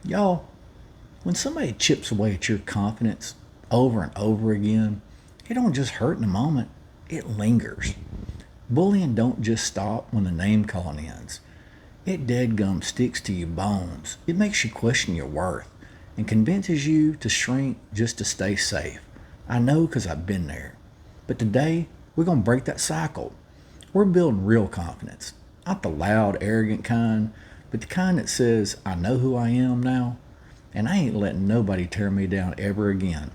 Y'all, when somebody chips away at your confidence over and over again, it don't just hurt in a moment, it lingers. Bullying don't just stop when the name calling ends. It deadgum sticks to your bones. It makes you question your worth and convinces you to shrink just to stay safe. I know because I've been there. But today, we're going to break that cycle. We're building real confidence. Not the loud, arrogant kind, but the kind that says, I know who I am now, and I ain't letting nobody tear me down ever again.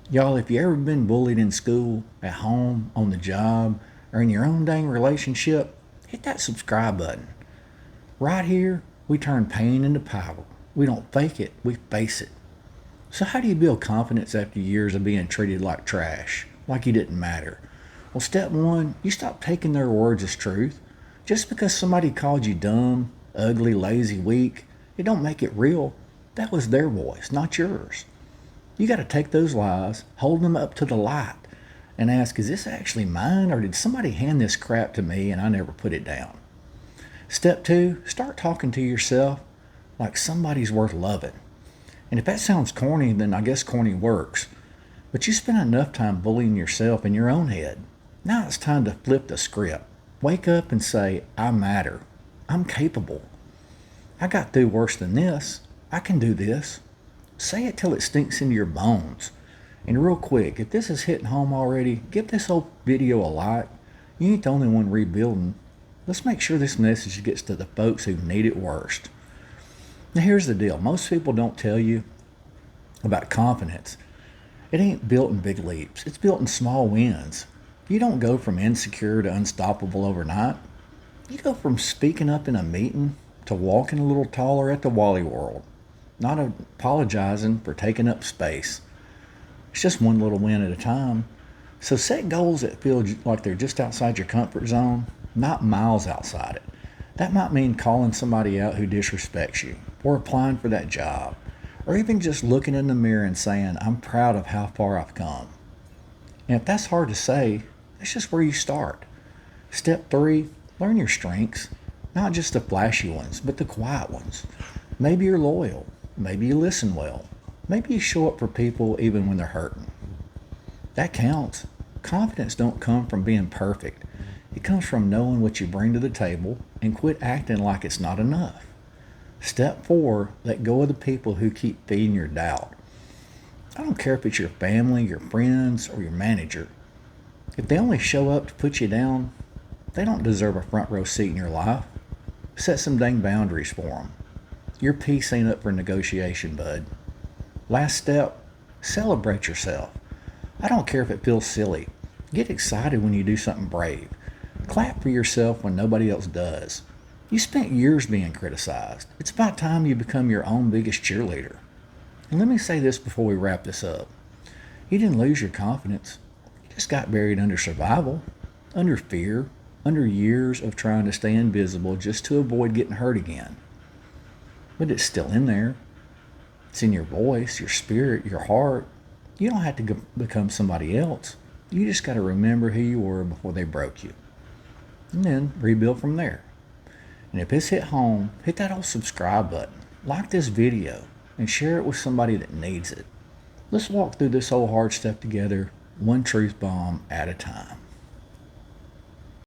Y'all, if you ever been bullied in school, at home, on the job, or in your own dang relationship, hit that subscribe button. Right here, we turn pain into power. We don't fake it, we face it. So how do you build confidence after years of being treated like trash, like you didn't matter? Well, step one, you stop taking their words as truth. Just because somebody called you dumb, ugly, lazy, weak, it don't make it real. That was their voice, not yours. You got to take those lies, hold them up to the light, and ask, is this actually mine, or did somebody hand this crap to me and I never put it down? Step two, start talking to yourself like somebody's worth loving. And if that sounds corny, then I guess corny works. But you spend enough time bullying yourself in your own head. Now it's time to flip the script. Wake up and say, I matter. I'm capable. I got through worse than this. I can do this. Say it till it stinks into your bones. And real quick, if this is hitting home already, give this whole video a like. You ain't the only one rebuilding. Let's make sure this message gets to the folks who need it worst. Now here's the deal. Most people don't tell you about confidence. It ain't built in big leaps. It's built in small wins. You don't go from insecure to unstoppable overnight. You go from speaking up in a meeting to walking a little taller at the Wally World, not apologizing for taking up space. It's just one little win at a time. So set goals that feel like they're just outside your comfort zone, not miles outside it. That might mean calling somebody out who disrespects you, or applying for that job, or even just looking in the mirror and saying, I'm proud of how far I've come. And if that's hard to say, that's just where you start. Step three, learn your strengths, not just the flashy ones, but the quiet ones. Maybe you're loyal. Maybe you listen well. Maybe you show up for people even when they're hurting. That counts. Confidence don't come from being perfect. It comes from knowing what you bring to the table and quit acting like it's not enough. Step four, let go of the people who keep feeding your doubt. I don't care if it's your family, your friends, or your manager. If they only show up to put you down, they don't deserve a front row seat in your life. Set some dang boundaries for them. Your peace ain't up for negotiation, bud. Last step, celebrate yourself. I don't care if it feels silly. Get excited when you do something brave. Clap for yourself when nobody else does. You spent years being criticized. It's about time you become your own biggest cheerleader. And let me say this before we wrap this up. You didn't lose your confidence. You just got buried under survival, under fear, under years of trying to stay invisible just to avoid getting hurt again. But it's still in there. It's in your voice, your spirit, your heart. You don't have to become somebody else. You just got to remember who you were before they broke you. And then rebuild from there. And if it's hit home, hit that old subscribe button. Like this video and share it with somebody that needs it. Let's walk through this whole hard stuff together, one truth bomb at a time.